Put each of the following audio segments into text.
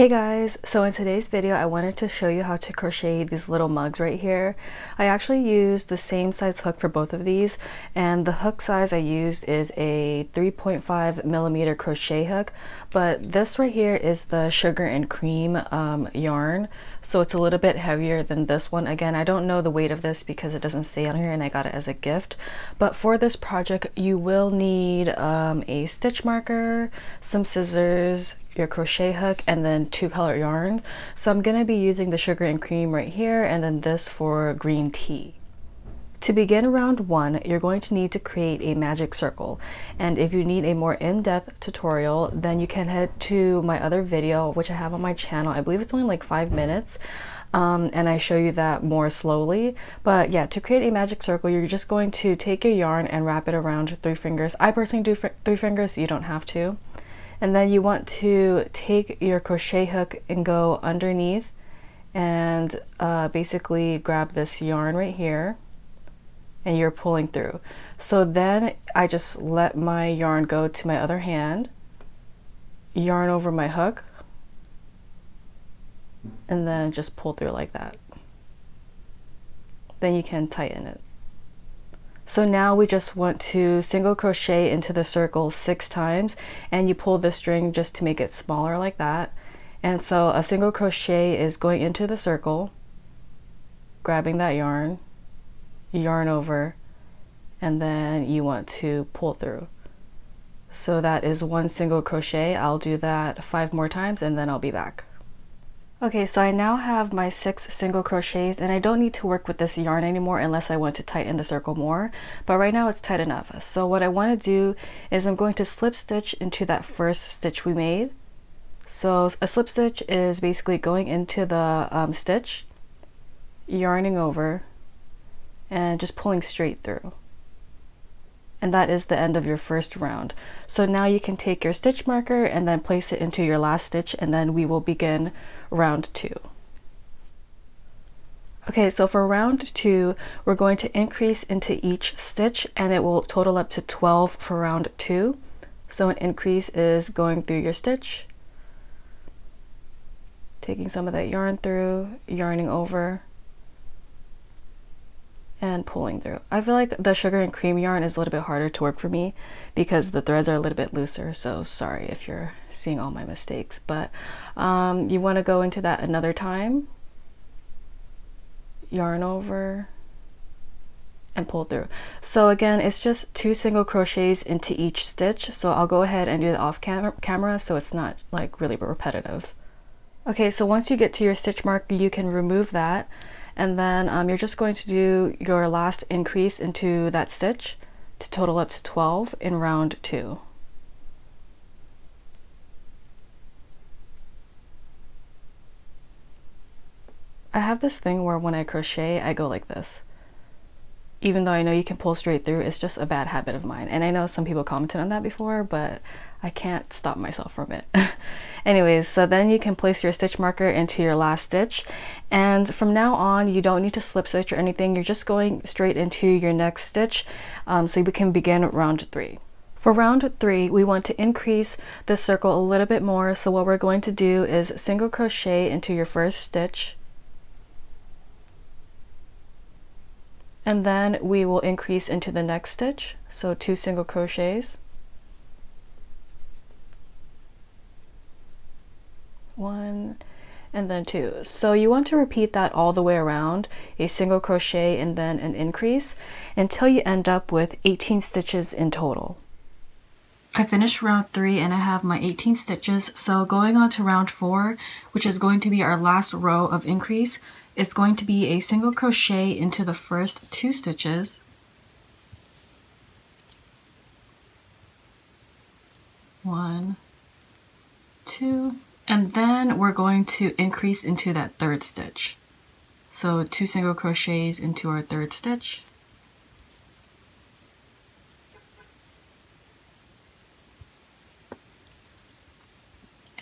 Hey guys, so in today's video I wanted to show you how to crochet these little mugs right here. I actually used the same size hook for both of these, and the hook size I used is a 3.5 millimeter crochet hook, but this right here is the sugar and cream yarn, so it's a little bit heavier than this one. Again, I don't know the weight of this because it doesn't say on here and I got it as a gift, but for this project you will need a stitch marker, some scissors, your crochet hook, and then 2 color yarns. So I'm going to be using the sugar and cream right here, and then this for green tea. To begin round 1, you're going to need to create a magic circle, and if you need a more in-depth tutorial, then you can head to my other video which I have on my channel. I believe it's only like 5 minutes, and I show you that more slowly. But yeah, to create a magic circle, you're just going to take your yarn and wrap it around 3 fingers. I personally do 3 fingers, so you don't have to. And then you want to take your crochet hook and go underneath and basically grab this yarn right here, and you're pulling through. So then I just let my yarn go to my other hand, yarn over my hook, and then just pull through like that. Then you can tighten it. So now we just want to single crochet into the circle 6 times, and you pull the string just to make it smaller like that. And so a single crochet is going into the circle, grabbing that yarn, yarn over, and then you want to pull through. So that is 1 single crochet. I'll do that 5 more times and then I'll be back. Okay, so I now have my 6 single crochets, and I don't need to work with this yarn anymore unless I want to tighten the circle more, but right now it's tight enough. So what I want to do is I'm going to slip stitch into that first stitch we made. So a slip stitch is basically going into the stitch, yarning over, and just pulling straight through. And that is the end of your first round. So now you can take your stitch marker and then place it into your last stitch, and then we will begin round 2. Okay, so for round 2, we're going to increase into each stitch, and it will total up to 12 for round 2. So an increase is going through your stitch, taking some of that yarn through, yarning over, and pulling through. I feel like the sugar and cream yarn is a little bit harder to work for me because the threads are a little bit looser, so sorry if you're seeing all my mistakes, but you want to go into that another time, yarn over, and pull through. So again, it's just 2 single crochets into each stitch, so I'll go ahead and do it off camera so it's not like really repetitive. Okay, so once you get to your stitch marker, you can remove that, and then you're just going to do your last increase into that stitch to total up to 12 in round 2. I have this thing where when I crochet, I go like this. Even though I know you can pull straight through, it's just a bad habit of mine. And I know some people commented on that before, but I can't stop myself from it. Anyways, so then you can place your stitch marker into your last stitch, and from now on you don't need to slip stitch or anything. You're just going straight into your next stitch, so we can begin round 3. For round 3, we want to increase this circle a little bit more, so what we're going to do is single crochet into your first stitch, and then we will increase into the next stitch, so 2 single crochets, 1 and then 2. So you want to repeat that all the way around, a single crochet and then an increase, until you end up with 18 stitches in total. I finished round 3 and I have my 18 stitches, so going on to round 4, which is going to be our last row of increase, it's going to be a single crochet into the first 2 stitches, one, 2, and then we're going to increase into that 3rd stitch. So 2 single crochets into our 3rd stitch,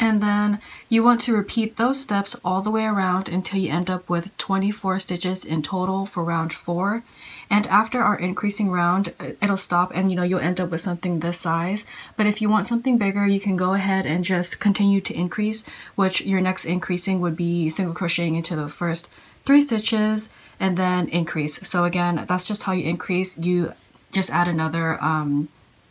And then you want to repeat those steps all the way around until you end up with 24 stitches in total for round 4. And after our increasing round, it'll stop and you'll end up with something this size. But if you want something bigger, you can go ahead and just continue to increase, which your next increasing would be single crocheting into the first 3 stitches and then increase. So again, that's just how you increase. You just add another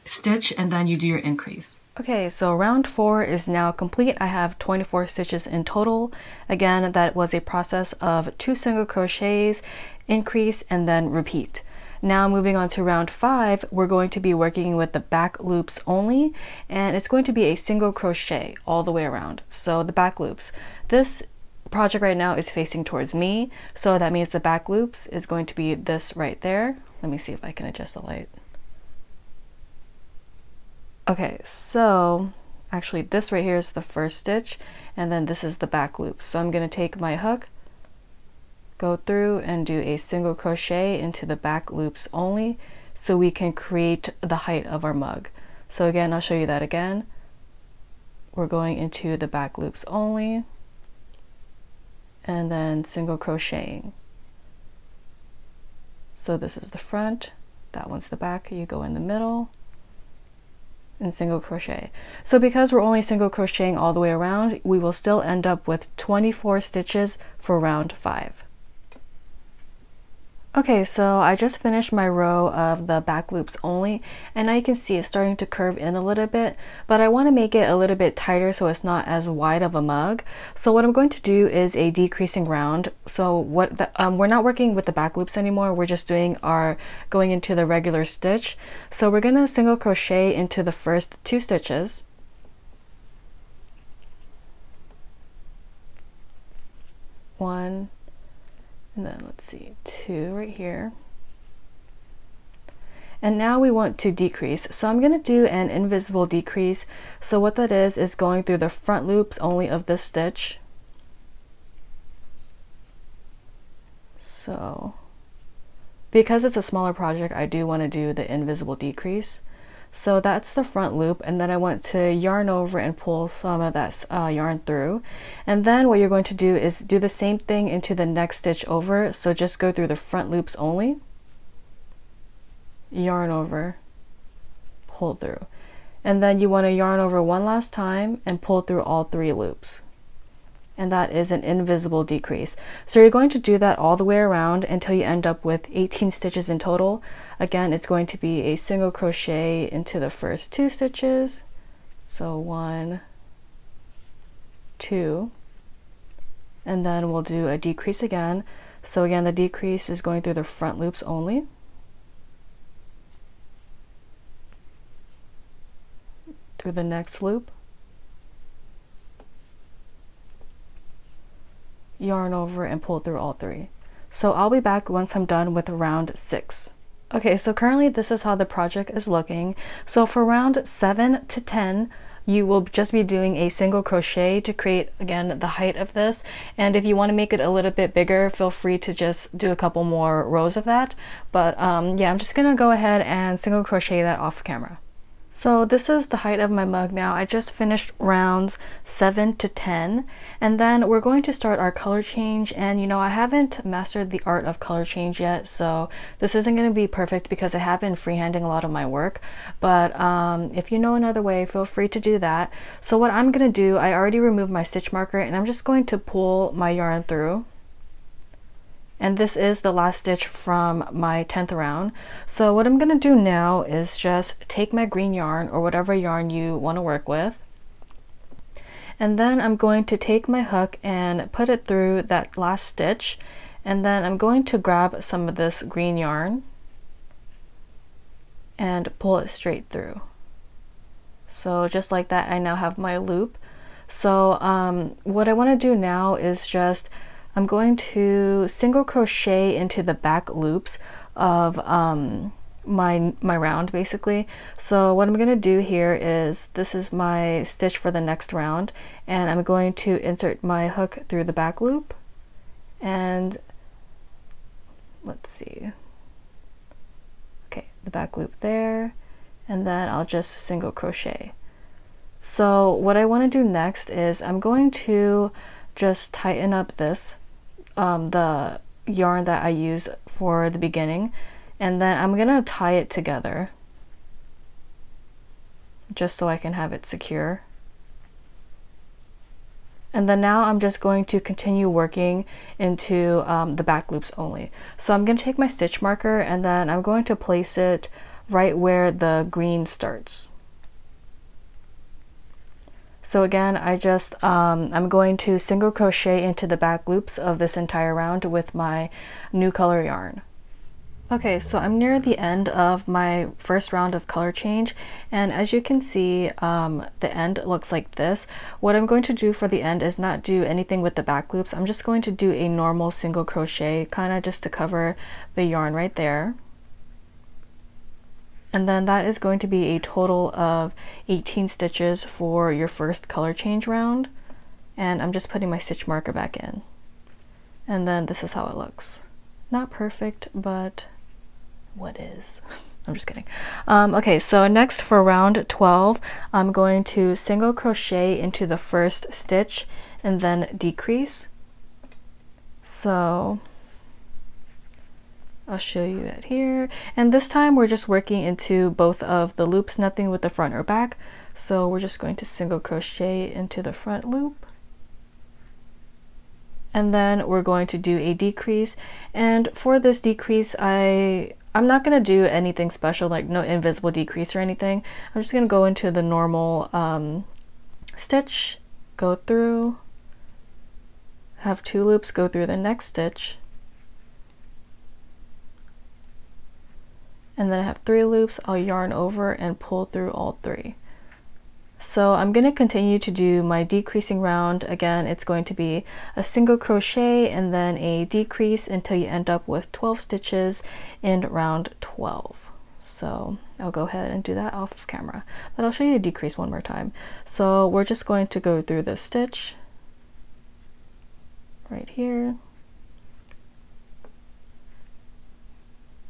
stitch and then you do your increase. Okay, so round 4 is now complete. I have 24 stitches in total. Again, that was a process of 2 single crochets, increase, and then repeat. Now moving on to round 5, we're going to be working with the back loops only, and it's going to be a single crochet all the way around. So the back loops. This project right now is facing towards me, so that means the back loops is going to be this right there. Let me see if I can adjust the light. Okay, so actually this right here is the first stitch, and then this is the back loop. So I'm going to take my hook, go through and do a single crochet into the back loops only so we can create the height of our mug. So again, I'll show you that again. We're going into the back loops only and then single crocheting. So this is the front, that one's the back, you go in the middle and single crochet. So because we're only single crocheting all the way around, we will still end up with 24 stitches for round 5. Okay, so I just finished my row of the back loops only, and now you can see it's starting to curve in a little bit, but I want to make it a little bit tighter so it's not as wide of a mug. So what I'm going to do is a decreasing round. So we're not working with the back loops anymore, we're just doing our going into the regular stitch. So we're going to single crochet into the first 2 stitches. One, and then let's see, 2 right here. And now we want to decrease. So I'm going to do an invisible decrease. So what that is going through the front loops only of this stitch. So because it's a smaller project, I do want to do the invisible decrease. So that's the front loop, and then I want to yarn over and pull some of that yarn through. And then what you're going to do is do the same thing into the next stitch over. So just go through the front loops only, yarn over, pull through. And then you want to yarn over one last time and pull through all 3 loops. And that is an invisible decrease. So you're going to do that all the way around until you end up with 18 stitches in total. Again, it's going to be a single crochet into the first 2 stitches. So 1, 2, and then we'll do a decrease again. So again, the decrease is going through the front loops only. Through the next loop. Yarn over and pull through all 3. So I'll be back once I'm done with round 6. Okay, so currently this is how the project is looking. So for round 7 to 10, you will just be doing a single crochet to create, again, the height of this. And if you want to make it a little bit bigger, feel free to just do a couple more rows of that. But yeah, I'm just gonna go ahead and single crochet that off camera. So this is the height of my mug now. I just finished rounds 7 to 10, and then we're going to start our color change. And I haven't mastered the art of color change yet, so this isn't going to be perfect because I have been freehanding a lot of my work. But if you know another way, feel free to do that. So what I'm going to do, I already removed my stitch marker, and I'm just going to pull my yarn through. And this is the last stitch from my 10th round. So what I'm going to do now is just take my green yarn or whatever yarn you want to work with. And then I'm going to take my hook and put it through that last stitch. And then I'm going to grab some of this green yarn and pull it straight through. So just like that, I now have my loop. So what I want to do now is just I'm going to single crochet into the back loops of my round basically. So what I'm going to do here is, this is my stitch for the next round, and I'm going to insert my hook through the back loop, and let's see, okay, the back loop there, and then I'll just single crochet. So what I want to do next is I'm going to just tighten up this, the yarn that I use for the beginning, and then I'm gonna tie it together just so I can have it secure. And then now I'm just going to continue working into the back loops only. So I'm going to take my stitch marker and then I'm going to place it right where the green starts. So again, I'm going to single crochet into the back loops of this entire round with my new color yarn. Okay, so I'm near the end of my first round of color change, and as you can see, the end looks like this. What I'm going to do for the end is not do anything with the back loops. I'm just going to do a normal single crochet, kind of just to cover the yarn right there. And then that is going to be a total of 18 stitches for your first color change round. And I'm just putting my stitch marker back in. And then this is how it looks. Not perfect, but what is? I'm just kidding. Okay, so next for round 12, I'm going to single crochet into the first stitch and then decrease. So I'll show you it here. And this time we're just working into both of the loops, nothing with the front or back. So we're just going to single crochet into the front loop. And then we're going to do a decrease. And for this decrease, I'm not going to do anything special, like no invisible decrease or anything. I'm just going to go into the normal stitch, go through, have 2 loops, go through the next stitch, and then I have 3 loops. I'll yarn over and pull through all 3. So I'm going to continue to do my decreasing round. Again, it's going to be a single crochet and then a decrease until you end up with 12 stitches in round 12. So I'll go ahead and do that off of camera, but I'll show you the decrease one more time. So we're just going to go through this stitch right here,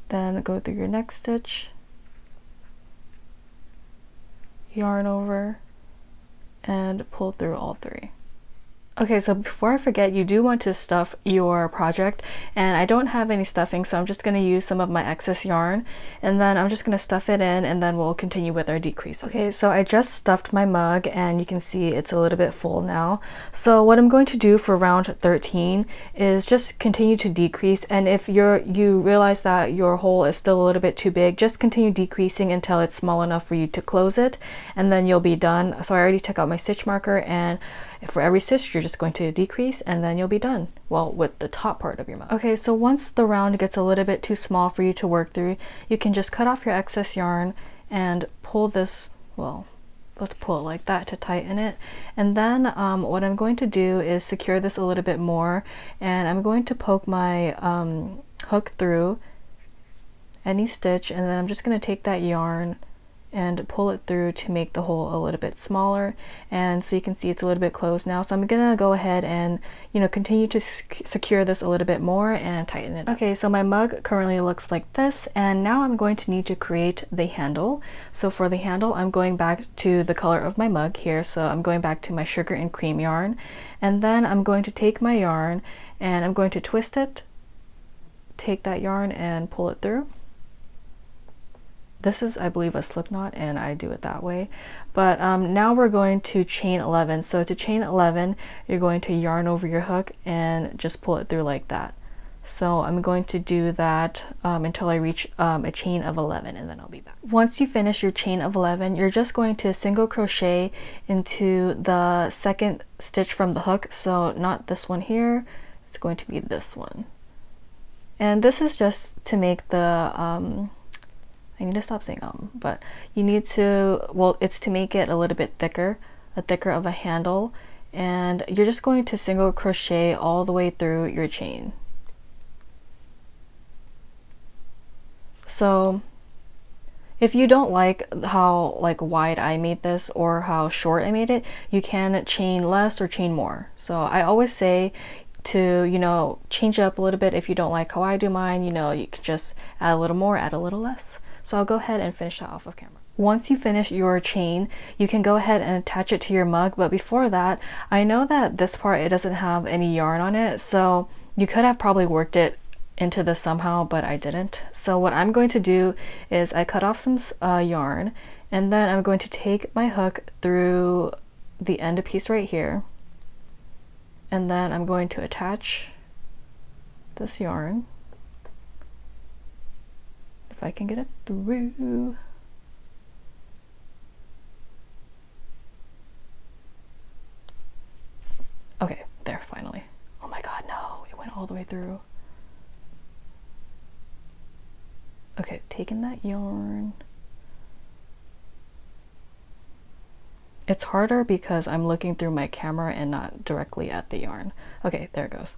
then go through your next stitch, yarn over, and pull through all 3. Okay, so before I forget, you do want to stuff your project, and I don't have any stuffing, so I'm just going to use some of my excess yarn, and then I'm just going to stuff it in, and then we'll continue with our decreases. Okay, so I just stuffed my mug, and you can see it's a little bit full now. So what I'm going to do for round 13 is just continue to decrease, and if you realize that your hole is still a little bit too big, just continue decreasing until it's small enough for you to close it, and then you'll be done. So I already took out my stitch marker, and for every stitch you're just going to decrease and then you'll be done, well, with the top part of your mug. Okay, so once the round gets a little bit too small for you to work through, you can just cut off your excess yarn and pull this, well, let's pull it like that to tighten it. And then what I'm going to do is secure this a little bit more, and I'm going to poke my hook through any stitch, and then I'm just going to take that yarn and pull it through to make the hole a little bit smaller. And so you can see it's a little bit closed now, so I'm gonna go ahead and continue to secure this a little bit more and tighten it up. Okay, so my mug currently looks like this, and now I'm going to need to create the handle. So for the handle, I'm going back to the color of my mug here, so I'm going back to my sugar and cream yarn, and then I'm going to take my yarn and I'm going to twist it, take that yarn and pull it through. This is, I believe, a slip knot, and I do it that way. But now we're going to chain 11. So to chain 11, you're going to yarn over your hook and just pull it through like that. So I'm going to do that until I reach a chain of 11, and then I'll be back. Once you finish your chain of 11, you're just going to single crochet into the second stitch from the hook. So not this one here, it's going to be this one. And this is just to make the I need to stop saying but you need to, well, it's to make it a little bit thicker of a handle, and you're just going to single crochet all the way through your chain. So if you don't like how wide I made this or how short I made it, you can chain less or chain more. So I always say to change it up a little bit. If you don't like how I do mine, you could just add a little more, add a little less. So I'll go ahead and finish that off of camera. once you finish your chain, you can go ahead and attach it to your mug. But before that, I know that this part, it doesn't have any yarn on it, so you could have probably worked it into this somehow, but I didn't. So what I'm going to do is I cut off some yarn, and then I'm going to take my hook through the end piece right here, and then I'm going to attach this yarn, if I can get it through. Okay, there, finally. Oh my god, no, it went all the way through. Okay, taking that yarn. It's harder because I'm looking through my camera and not directly at the yarn. Okay, there it goes.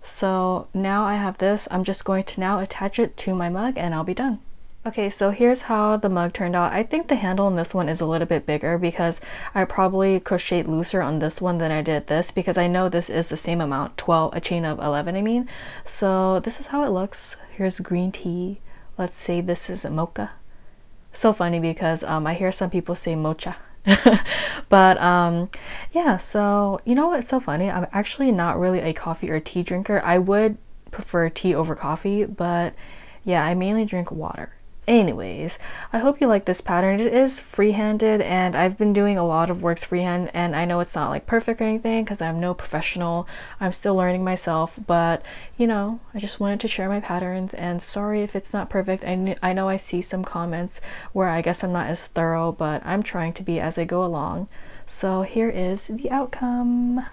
So now I have this. I'm just going to now attach it to my mug and I'll be done. Okay, so here's how the mug turned out. I think the handle on this one is a little bit bigger because I probably crocheted looser on this one than I did this, because I know this is the same amount, 12, a chain of 11 I mean. So this is how it looks. Here's green tea. Let's say this is a mocha. So funny because I hear some people say mocha. But yeah, so you know what's so funny? I'm actually not really a coffee or tea drinker. I would prefer tea over coffee, but yeah, I mainly drink water. Anyways, I hope you like this pattern. It is free-handed, and I've been doing a lot of works freehand, and I know it's not like perfect or anything because I'm no professional. I'm still learning myself, but you know, I just wanted to share my patterns, and sorry if it's not perfect. I know I see some comments where I guess I'm not as thorough, but I'm trying to be as I go along. So here is the outcome.